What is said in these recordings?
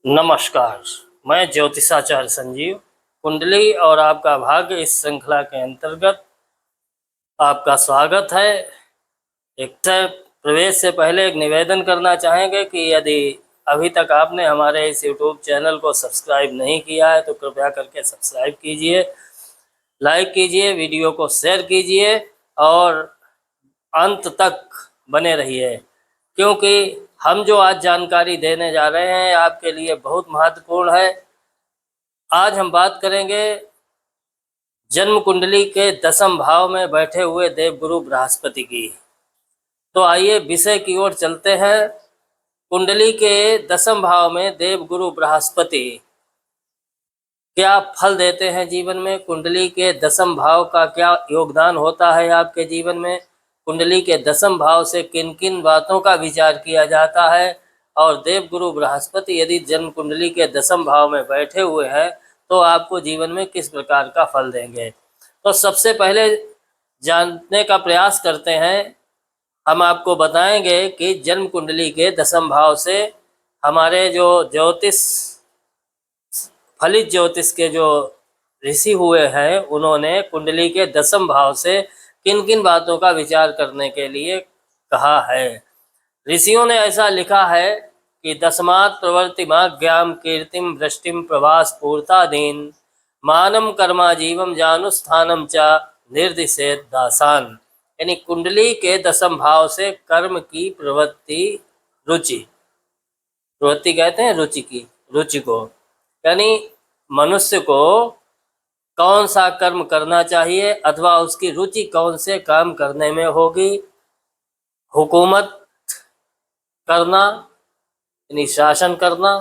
नमस्कार। मैं ज्योतिषाचार्य संजीव कुंडली और आपका भाग्य इस श्रृंखला के अंतर्गत आपका स्वागत है। एक प्रवेश से पहले एक निवेदन करना चाहेंगे कि यदि अभी तक आपने हमारे इस YouTube चैनल को सब्सक्राइब नहीं किया है तो कृपया करके सब्सक्राइब कीजिए, लाइक कीजिए, वीडियो को शेयर कीजिए और अंत तक बने रहिए, क्योंकि हम जो आज जानकारी देने जा रहे हैं आपके लिए बहुत महत्वपूर्ण है। आज हम बात करेंगे जन्म कुंडली के 10वें भाव में बैठे हुए देवगुरु बृहस्पति की। तो आइए विषय की ओर चलते हैं। कुंडली के 10वें भाव में देवगुरु बृहस्पति क्या फल देते हैं जीवन में, कुंडली के 10वें भाव का क्या योगदान होता है आपके जीवन में, कुंडली के 10वें भाव से किन किन बातों का विचार किया जाता है, और देवगुरु बृहस्पति यदि जन्म कुंडली के 10वें भाव में बैठे हुए हैं तो आपको जीवन में किस प्रकार का फल देंगे। तो सबसे पहले जानने का प्रयास करते हैं। हम आपको बताएंगे कि जन्म कुंडली के 10वें भाव से हमारे जो फलित ज्योतिष के जो ऋषि हुए हैं उन्होंने कुंडली के 10वें भाव से किन किन बातों का विचार करने के लिए कहा है। ऋषियों ने ऐसा लिखा है कि दस्मात् प्रवर्तिमाज्ञां कीर्तिम वृष्टिम प्रभास पूर्तादीन मानम कर्मा जीवम जानुस्थानम च निर्दिशेत दासान। यानी कुंडली के 10वें भाव से कर्म की प्रवृत्ति, प्रवृत्ति कहते हैं रुचि को, यानी मनुष्य को कौन सा कर्म करना चाहिए अथवा उसकी रुचि कौन से काम करने में होगी। हुकूमत करना यानी शासन करना,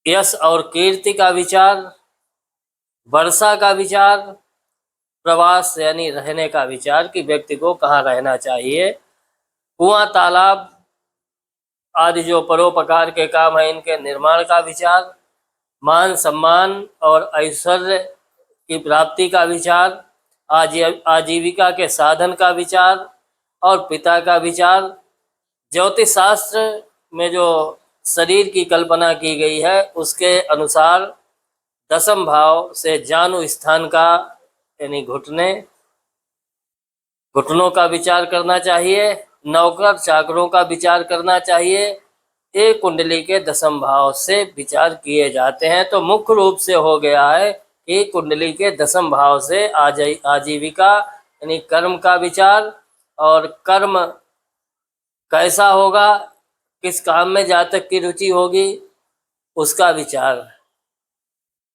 यश और कीर्ति का विचार, वर्षा का विचार, प्रवास यानी रहने का विचार कि व्यक्ति को कहाँ रहना चाहिए, कुआं तालाब आदि जो परोपकार के काम है इनके निर्माण का विचार, मान सम्मान और ऐश्वर्य की प्राप्ति का विचार, आजीविका के साधन का विचार और पिता का विचार। ज्योतिष शास्त्र में जो शरीर की कल्पना की गई है उसके अनुसार 10वें भाव से जानु स्थान का यानी घुटनों का विचार करना चाहिए, नौकर चाकरों का विचार करना चाहिए। एक कुंडली के 10वें भाव से विचार किए जाते हैं। तो मुख्य रूप से हो गया है कि कुंडली के 10वें भाव से आजीविका यानी कर्म का विचार, और कर्म कैसा होगा, किस काम में जातक की रुचि होगी उसका विचार।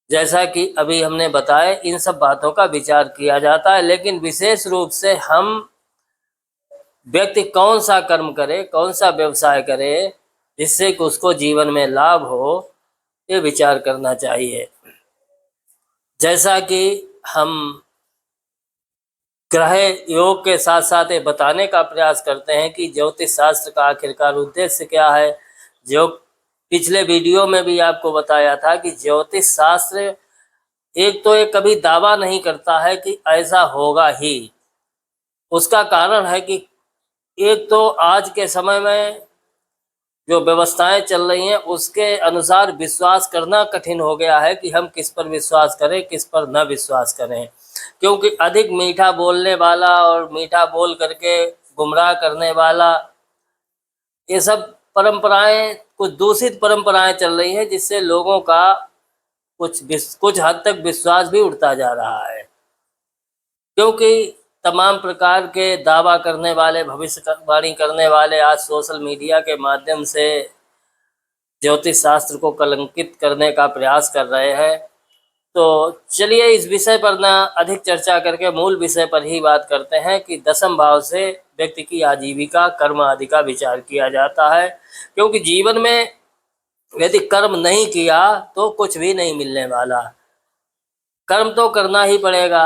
जैसा कि अभी हमने बताया इन सब बातों का विचार किया जाता है, लेकिन विशेष रूप से हम व्यक्ति कौन सा कर्म करे, कौन सा व्यवसाय करे जिससे कि उसको जीवन में लाभ हो, ये विचार करना चाहिए। जैसा कि हम ग्रह योग के साथ साथ ये बताने का प्रयास करते हैं कि ज्योतिष शास्त्र का आखिरकार उद्देश्य क्या है। जो पिछले वीडियो में भी आपको बताया था कि ज्योतिष शास्त्र एक तो ये कभी दावा नहीं करता है कि ऐसा होगा ही। उसका कारण है कि एक तो आज के समय में जो व्यवस्थाएं चल रही हैं उसके अनुसार विश्वास करना कठिन हो गया है कि हम किस पर विश्वास करें, किस पर न विश्वास करें, क्योंकि अधिक मीठा बोलने वाला और मीठा बोल करके गुमराह करने वाला, ये सब परंपराएं, कुछ दूषित परंपराएं चल रही हैं जिससे लोगों का कुछ हद तक विश्वास भी उठता जा रहा है। क्योंकि तमाम प्रकार के दावा करने वाले, भविष्यवाणी करने वाले आज सोशल मीडिया के माध्यम से ज्योतिष शास्त्र को कलंकित करने का प्रयास कर रहे हैं। तो चलिए इस विषय पर ना अधिक चर्चा करके मूल विषय पर ही बात करते हैं कि 10वें भाव से व्यक्ति की आजीविका, कर्म आदि का विचार किया जाता है। क्योंकि जीवन में यदि कर्म नहीं किया तो कुछ भी नहीं मिलने वाला, कर्म तो करना ही पड़ेगा।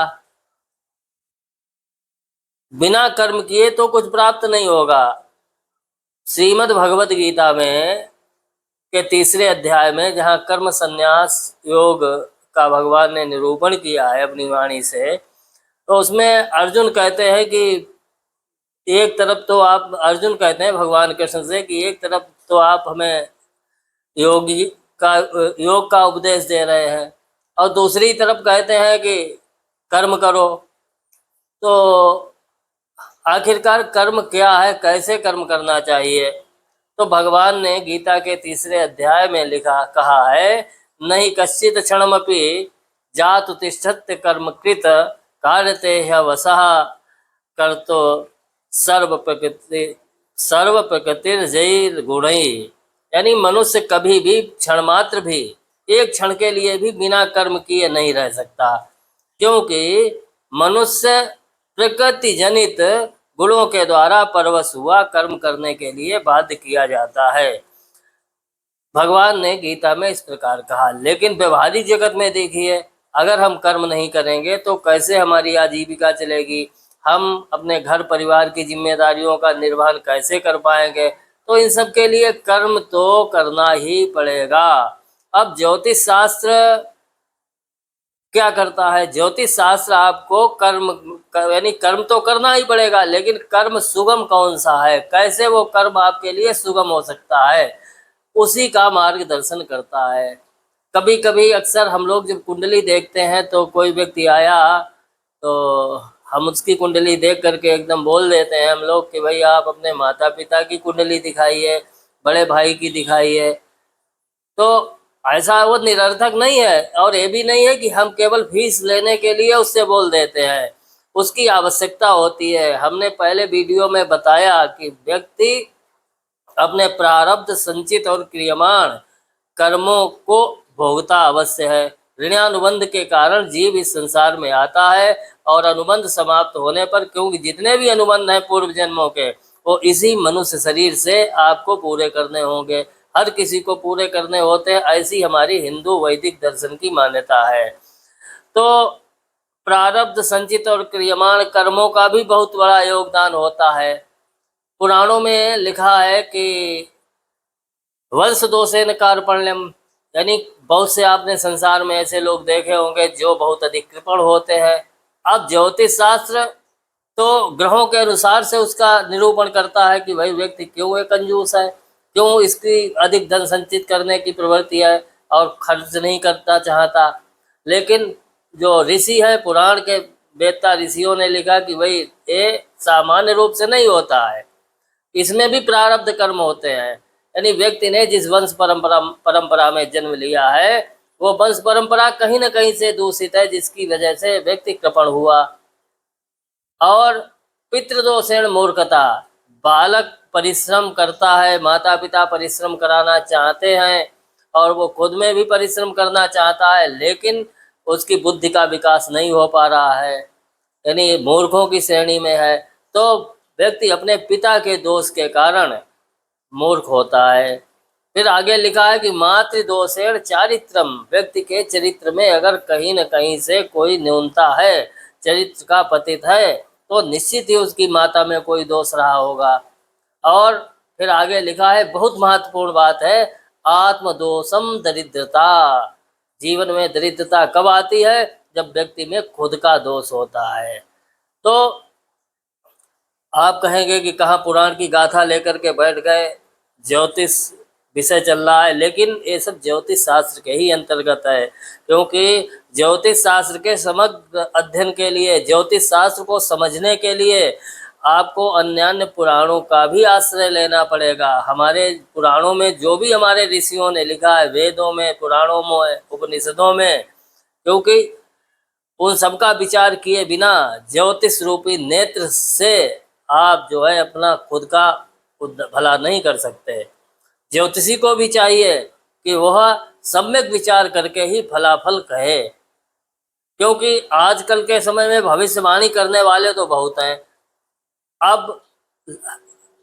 बिना कर्म किए तो कुछ प्राप्त नहीं होगा। श्रीमद् भगवत गीता में के 3रे अध्याय में जहाँ कर्म संन्यास योग का भगवान ने निरूपण किया है अपनी वाणी से, तो उसमें अर्जुन कहते हैं कि एक तरफ तो आप, अर्जुन कहते हैं भगवान कृष्ण से कि एक तरफ तो आप हमें योगी का योग का उपदेश दे रहे हैं, और दूसरी तरफ कहते हैं कि कर्म करो। तो आखिरकार कर्म क्या है, कैसे कर्म करना चाहिए? तो भगवान ने गीता के 3 अध्याय में लिखा कहा है, नहीं कश्चित क्षणमपि जातु तिष्ठत्य कर्मकृत कार्यते ह्यवसः कर्तो सर्व प्रकृतिर गुणई। यानी मनुष्य कभी भी क्षण मात्र भी, एक क्षण के लिए भी बिना कर्म किए नहीं रह सकता, क्योंकि मनुष्य प्रकृति जनित गुणों के द्वारा परवश हुआ कर्म करने के लिए बाध्य किया जाता है। भगवान ने गीता में इस प्रकार कहा। लेकिन व्यवहारिक जगत में देखिए, अगर हम कर्म नहीं करेंगे तो कैसे हमारी आजीविका चलेगी, हम अपने घर परिवार की जिम्मेदारियों का निर्वहन कैसे कर पाएंगे? तो इन सब के लिए कर्म तो करना ही पड़ेगा। अब ज्योतिष शास्त्र क्या करता है? ज्योतिष शास्त्र आपको यानी कर्म तो करना ही पड़ेगा, लेकिन कर्म सुगम कौन सा है, कैसे वो कर्म आपके लिए सुगम हो सकता है, उसी का मार्गदर्शन करता है। कभी कभी अक्सर हम लोग जब कुंडली देखते हैं तो कोई व्यक्ति आया तो हम उसकी कुंडली देख करके एकदम बोल देते हैं हम लोग कि भाई आप अपने माता पिता की कुंडली दिखाइए, बड़े भाई की दिखाइए। तो ऐसा वो निरर्थक नहीं है, और ये भी नहीं है कि हम केवल फीस लेने के लिए उससे बोल देते हैं। उसकी आवश्यकता होती है। हमने पहले वीडियो में बताया कि व्यक्ति अपने प्रारब्ध संचित और क्रियमाण कर्मों को भोगता अवश्य है। ऋणानुबंध के कारण जीव इस संसार में आता है, और अनुबंध समाप्त होने पर, क्योंकि जितने भी अनुबंध हैं पूर्व जन्मों के, वो इसी मनुष्य शरीर से आपको पूरे करने होंगे। हर किसी को पूरे करने होते हैं, ऐसी हमारी हिंदू वैदिक दर्शन की मान्यता है। तो प्रारब्ध संचित और क्रियमाण कर्मों का भी बहुत बड़ा योगदान होता है। पुराणों में लिखा है कि वंश दोषेन कार्पण्यम, यानी बहुत से आपने संसार में ऐसे लोग देखे होंगे जो बहुत अधिक कृपण होते हैं। अब ज्योतिष शास्त्र तो ग्रहों के अनुसार से उसका निरूपण करता है कि भाई व्यक्ति क्यों एक कंजूस है, क्यों इसकी अधिक धन संचित करने की प्रवृत्ति है और खर्च नहीं करता चाहता। लेकिन जो ऋषि है, पुराण के वेदता ऋषियों ने लिखा कि भाई ये सामान्य रूप से नहीं होता है, इसमें भी प्रारब्ध कर्म होते हैं। यानी व्यक्ति ने जिस वंश परंपरा में जन्म लिया है, वो वंश परंपरा कहीं न कहीं से दूषित है, जिसकी वजह से व्यक्ति कृपण हुआ। और पितृदोषेण मूर्खता, बालक परिश्रम करता है, माता पिता परिश्रम कराना चाहते हैं और वो खुद में भी परिश्रम करना चाहता है, लेकिन उसकी बुद्धि का विकास नहीं हो पा रहा है, यानी मूर्खों की श्रेणी में है। तो व्यक्ति अपने पिता के दोष के कारण मूर्ख होता है। फिर आगे लिखा है कि मातृदोषेण चारित्रम, व्यक्ति के चरित्र में अगर कहीं न कहीं से कोई न्यूनता है, चरित्र का पतित है, तो निश्चित ही उसकी माता में कोई दोष रहा होगा। और फिर आगे लिखा है, बहुत महत्वपूर्ण बात है, आत्मदोषम दरिद्रता। जीवन में दरिद्रता कब आती है? जब व्यक्ति में खुद का दोष होता है। तो आप कहेंगे कि कहाँ पुराण की गाथा लेकर के बैठ गए, ज्योतिष विषय चल रहा है, लेकिन ये सब ज्योतिष शास्त्र के ही अंतर्गत है। क्योंकि ज्योतिष शास्त्र के समग्र अध्ययन के लिए, ज्योतिष शास्त्र को समझने के लिए आपको अन्य पुराणों का भी आश्रय लेना पड़ेगा। हमारे पुराणों में जो भी हमारे ऋषियों ने लिखा है, वेदों में, पुराणों में, उपनिषदों में, क्योंकि उन सबका विचार किए बिना ज्योतिष रूपी नेत्र से आप जो है अपना खुद का भला नहीं कर सकते। ज्योतिषी को भी चाहिए कि वह सम्यक विचार करके ही फलाफल कहे, क्योंकि आजकल के समय में भविष्यवाणी करने वाले तो बहुत हैं। अब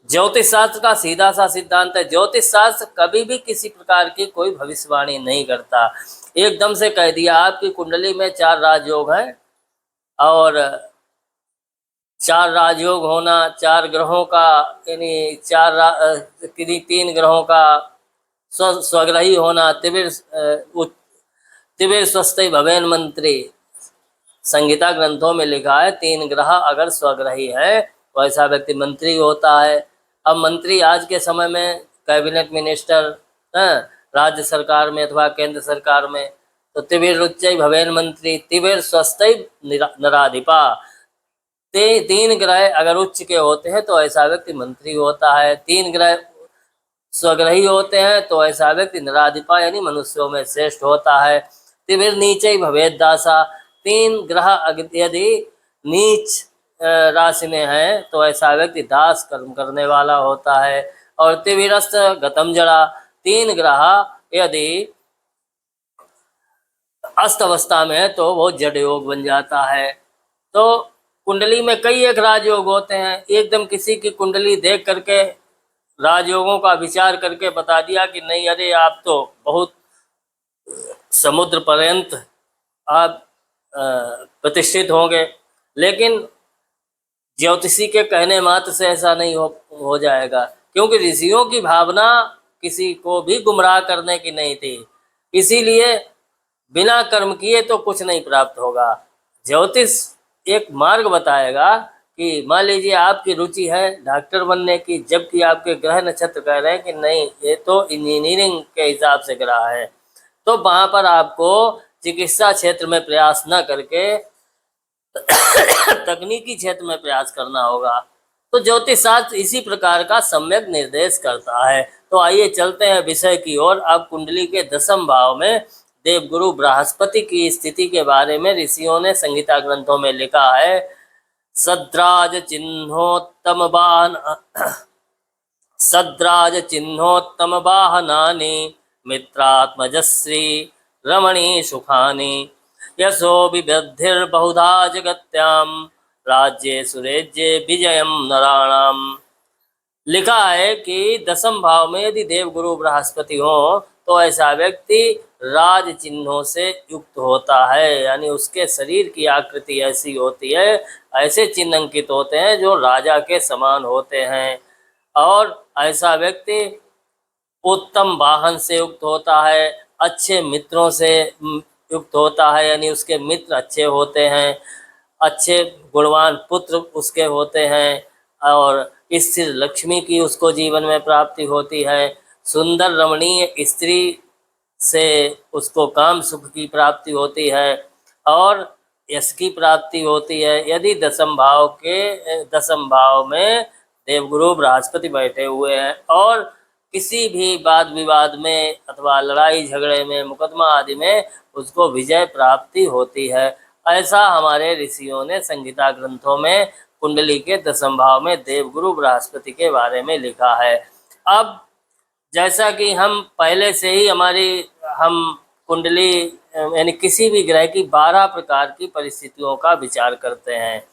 ज्योतिष शास्त्र का सीधा सा सिद्धांत है, ज्योतिष शास्त्र कभी भी किसी प्रकार की कोई भविष्यवाणी नहीं करता। एकदम से कह दिया आपकी कुंडली में 4 राजयोग हैं, और 4 राजयोग होना, 4 ग्रहों का, यानी 3 ग्रहों का स्वग्रही होना, तिबिर स्वस्ति भवेन मंत्री, संहिता ग्रंथों में लिखा है 3 ग्रह अगर स्वग्रही है तो ऐसा व्यक्ति मंत्री होता है। अब मंत्री आज के समय में कैबिनेट मिनिस्टर, राज्य सरकार में अथवा केंद्र सरकार में। तो तिविरुच्चै भवेन मंत्री तिविर स्वस्थै नराधिपा। तीन ग्रह अगर उच्च के होते हैं तो ऐसा व्यक्ति मंत्री होता है। 3 ग्रह स्वग्रही होते हैं तो ऐसा व्यक्ति नराधिपा यानी मनुष्यों में श्रेष्ठ होता है। तिविर नीचे भवेद दासा। 3 ग्रह यदि नीच राशि में है तो ऐसा व्यक्ति दास कर्म करने वाला होता है। और तिविरस्त गतम जड़ा। 3 ग्रह यदि अस्त अवस्था में है तो वो जड़ योग बन जाता है। तो कुंडली में कई एक राजयोग होते हैं। एकदम किसी की कुंडली देख करके राजयोगों का विचार करके बता दिया कि नहीं, अरे आप तो बहुत समुद्र पर्यंत आप प्रतिष्ठित होंगे, लेकिन ज्योतिषी के कहने मात्र से ऐसा नहीं हो जाएगा, क्योंकि ऋषियों की भावना किसी को भी गुमराह करने की नहीं थी। इसीलिए बिना कर्म किए तो कुछ नहीं प्राप्त होगा। ज्योतिष एक मार्ग बताएगा कि मान लीजिए आपकी रुचि है डॉक्टर बनने की, जबकि आपके ग्रह नक्षत्र कह रहे हैं कि नहीं, ये तो इंजीनियरिंग के हिसाब से ग्रह है, तो वहाँ पर आपको चिकित्सा क्षेत्र में प्रयास न करके तकनीकी क्षेत्र में प्रयास करना होगा। तो ज्योतिष शास्त्र इसी प्रकार का सम्यक निर्देश करता है। तो आइए चलते हैं विषय की ओर। अब कुंडली के 10वें भाव में देवगुरु बृहस्पति की स्थिति के बारे में ऋषियों ने संहिता ग्रंथों में लिखा है। सद्राज चिन्होत्तम वाहनानि मित्रात्मजश्री रमणी सुखानि यशो विवृद्धिर्बहुधा जगत्याम राज्ये सुरेज्ये विजयम नराणाम। लिखा है कि 10वें भाव में यदि देवगुरु बृहस्पति हो तो ऐसा व्यक्ति राज चिन्हों से युक्त होता है, यानी उसके शरीर की आकृति ऐसी होती है, ऐसे चिन्ह अंकित होते हैं जो राजा के समान होते हैं। और ऐसा व्यक्ति उत्तम वाहन से युक्त होता है, अच्छे मित्रों से युक्त होता है, यानी उसके मित्र अच्छे होते हैं, अच्छे गुणवान पुत्र उसके होते हैं, और स्थिर लक्ष्मी की उसको जीवन में प्राप्ति होती है। सुंदर रमणीय स्त्री से उसको काम सुख की प्राप्ति होती है और यश की प्राप्ति होती है। यदि 10वें भाव में देवगुरु बृहस्पति बैठे हुए हैं और किसी भी वाद विवाद में अथवा लड़ाई झगड़े में, मुकदमा आदि में उसको विजय प्राप्ति होती है। ऐसा हमारे ऋषियों ने संहिता ग्रंथों में कुंडली के 10वें भाव में देवगुरु बृहस्पति के बारे में लिखा है। अब जैसा कि हम पहले से ही हम कुंडली यानी किसी भी ग्रह की 12 प्रकार की परिस्थितियों का विचार करते हैं।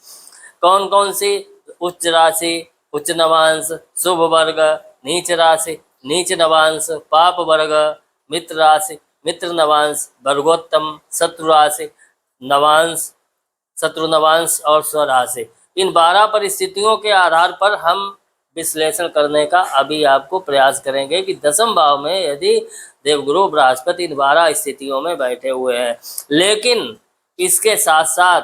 कौन कौन सी? उच्च राशि, उच्च नवांश, शुभ वर्ग, नीच राशि, नीच नवांश, पाप वर्ग, मित्र राशि, मित्र नवांश, वर्गोत्तम, शत्रु राशि, नवांश, शत्रु नवांश और स्वराशि। इन 12 परिस्थितियों के आधार पर हम विश्लेषण करने का अभी आपको प्रयास करेंगे कि 10वें भाव में यदि देवगुरु बृहस्पति इन 12 स्थितियों में बैठे हुए हैं, लेकिन इसके साथ साथ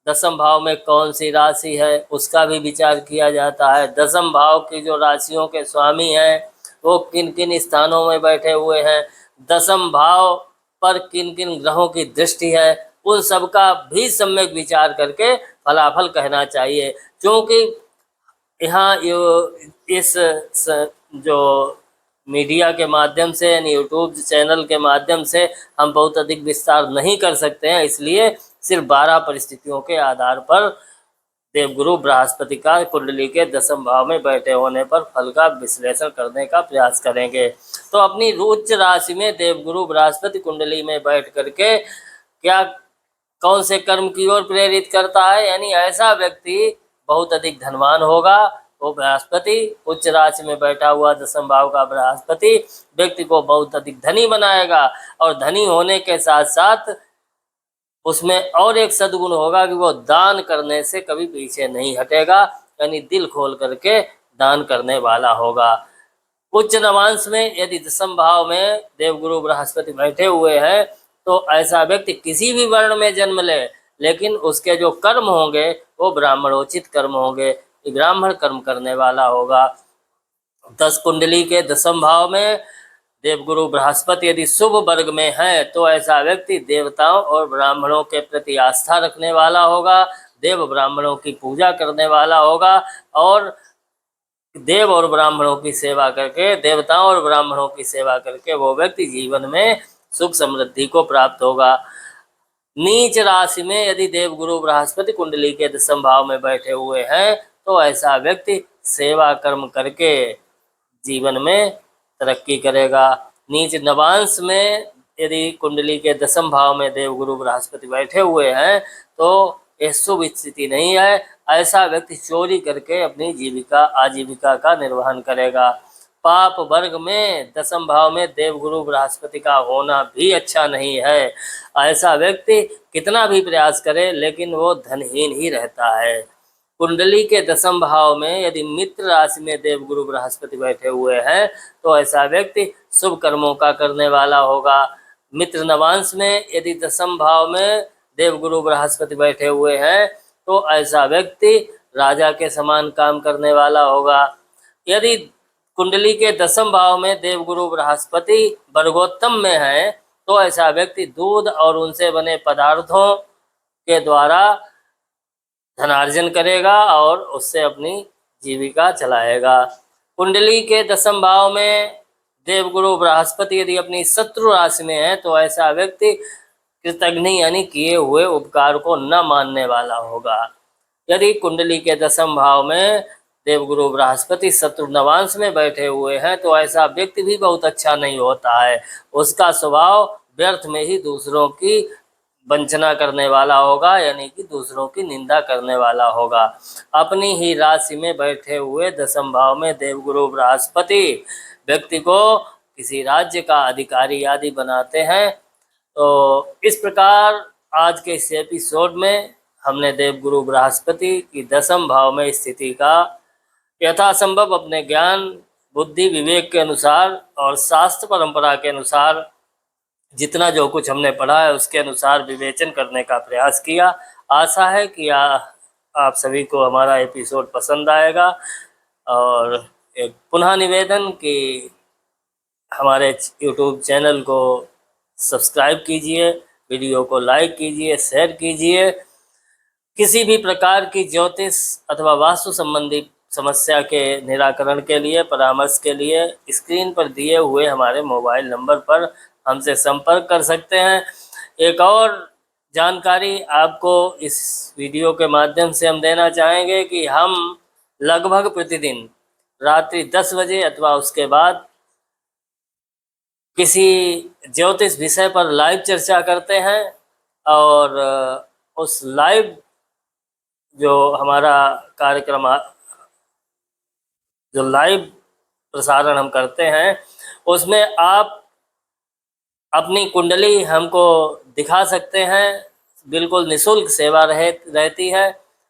10वें भाव में कौन सी राशि है उसका भी विचार किया जाता है। 10वें भाव की जो राशियों के स्वामी हैं वो किन किन स्थानों में बैठे हुए हैं, 10वें भाव पर किन किन ग्रहों की दृष्टि है, उन सब का भी सम्यक विचार करके फलाफल कहना चाहिए। क्योंकि यहाँ इस जो मीडिया के माध्यम से यानी यूट्यूब चैनल के माध्यम से हम बहुत अधिक विस्तार नहीं कर सकते हैं, इसलिए सिर्फ 12 परिस्थितियों के आधार पर देवगुरु बृहस्पति का कुंडली के 10वें भाव में बैठे होने पर फल का विश्लेषण करने का प्रयास करेंगे। तो अपनी उच्च राशि में देवगुरु बृहस्पति कुंडली में बैठ करके क्या कौन से कर्म की ओर प्रेरित करता है, यानी ऐसा व्यक्ति बहुत अधिक धनवान होगा। वो बृहस्पति उच्च राशि में बैठा हुआ 10वें भाव का बृहस्पति व्यक्ति को बहुत अधिक धनी बनाएगा, और धनी होने के साथ साथ उसमें और एक सद्गुण होगा कि वो दान करने से कभी पीछे नहीं हटेगा, यानी दिल खोल करके दान करने वाला होगा। उच्च नवांश में यदि 10वें भाव में देवगुरु बृहस्पति बैठे हुए हैं तो ऐसा व्यक्ति किसी भी वर्ण में जन्म ले, लेकिन उसके जो कर्म होंगे वो ब्राह्मणोचित कर्म होंगे, ब्राह्मण कर्म करने वाला होगा। 10 कुंडली के 10वें भाव में देवगुरु बृहस्पति यदि शुभ वर्ग में है तो ऐसा व्यक्ति देवताओं और ब्राह्मणों के प्रति आस्था रखने वाला होगा, देव ब्राह्मणों की पूजा करने वाला होगा और देव और ब्राह्मणों की सेवा करके, देवताओं और ब्राह्मणों की सेवा करके वो व्यक्ति जीवन में सुख समृद्धि को प्राप्त होगा। नीच राशि में यदि देवगुरु बृहस्पति कुंडली के दशम भाव में बैठे हुए हैं तो ऐसा व्यक्ति सेवा कर्म करके जीवन में तरक्की करेगा। नीच नवांश में यदि कुंडली के दशम भाव में देवगुरु बृहस्पति बैठे हुए हैं तो यह शुभ स्थिति नहीं है। ऐसा व्यक्ति चोरी करके अपनी आजीविका का निर्वहन करेगा। पाप वर्ग में दशम भाव में देवगुरु बृहस्पति का होना भी अच्छा नहीं है। ऐसा व्यक्ति कितना भी प्रयास करे लेकिन वो धनहीन ही रहता है। कुंडली के दशम भाव में यदि मित्र राशि में देवगुरु बृहस्पति बैठे हुए हैं तो ऐसा व्यक्ति शुभ कर्मों का करने वाला होगा। मित्र नवांश में यदि दशम भाव में देवगुरु बृहस्पति बैठे हुए हैं तो ऐसा व्यक्ति राजा के समान काम करने वाला होगा। यदि कुंडली के दशम भाव में देवगुरु बृहस्पति वर्गोत्तम में है तो ऐसा व्यक्ति दूध और उनसे बने पदार्थों के द्वारा धनार्जन करेगा और उससे अपनी जीविका चलाएगा। कुंडली के दशम भाव में देवगुरु बृहस्पति यदि अपनी शत्रु राशि में है तो ऐसा व्यक्ति कृतघ्नि यानी किए हुए उपकार को न मानने वाला होगा। यदि कुंडली के दशम भाव में देवगुरु बृहस्पति शत्रु नवांश में बैठे हुए हैं तो ऐसा व्यक्ति भी बहुत अच्छा नहीं होता है। उसका स्वभाव व्यर्थ में ही दूसरों की वंचना करने वाला होगा, यानी कि दूसरों की निंदा करने वाला होगा। अपनी ही राशि में बैठे हुए दशम भाव में देवगुरु बृहस्पति व्यक्ति को किसी राज्य का अधिकारी आदि बनाते हैं। तो इस प्रकार आज के इस एपिसोड में हमने देवगुरु बृहस्पति की दशम भाव में स्थिति का यथासंभव अपने ज्ञान बुद्धि विवेक के अनुसार और शास्त्र परंपरा के अनुसार जितना जो कुछ हमने पढ़ा है उसके अनुसार विवेचन करने का प्रयास किया। आशा है कि आप सभी को हमारा एपिसोड पसंद आएगा। और एक पुनः निवेदन कि हमारे YouTube चैनल को सब्सक्राइब कीजिए, वीडियो को लाइक कीजिए, शेयर कीजिए। किसी भी प्रकार की ज्योतिष अथवा वास्तु संबंधी समस्या के निराकरण के लिए, परामर्श के लिए स्क्रीन पर दिए हुए हमारे मोबाइल नंबर पर हमसे संपर्क कर सकते हैं। एक और जानकारी आपको इस वीडियो के माध्यम से हम देना चाहेंगे कि हम लगभग प्रतिदिन रात्रि 10 बजे अथवा उसके बाद किसी ज्योतिष विषय पर लाइव चर्चा करते हैं और उस लाइव जो हमारा कार्यक्रम जो लाइव प्रसारण हम करते हैं उसमें आप अपनी कुंडली हमको दिखा सकते हैं। बिल्कुल निःशुल्क सेवा रहती है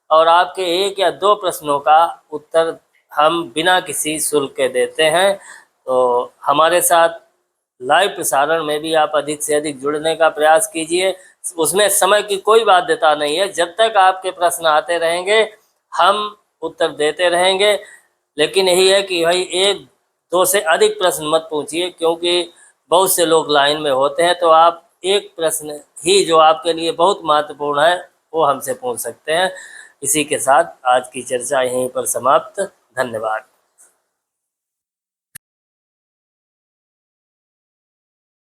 और आपके 1 या 2 प्रश्नों का उत्तर हम बिना किसी शुल्क के देते हैं। तो हमारे साथ लाइव प्रसारण में भी आप अधिक से अधिक जुड़ने का प्रयास कीजिए। उसमें समय की कोई बाध्यता नहीं है, जब तक आपके प्रश्न आते रहेंगे हम उत्तर देते रहेंगे। लेकिन यही है कि भाई 1-2 से अधिक प्रश्न मत पूछिए, क्योंकि बहुत से लोग लाइन में होते हैं। तो आप एक प्रश्न ही जो आपके लिए बहुत महत्वपूर्ण है वो हमसे पूछ सकते हैं। इसी के साथ आज की चर्चा यहीं पर समाप्त। धन्यवाद।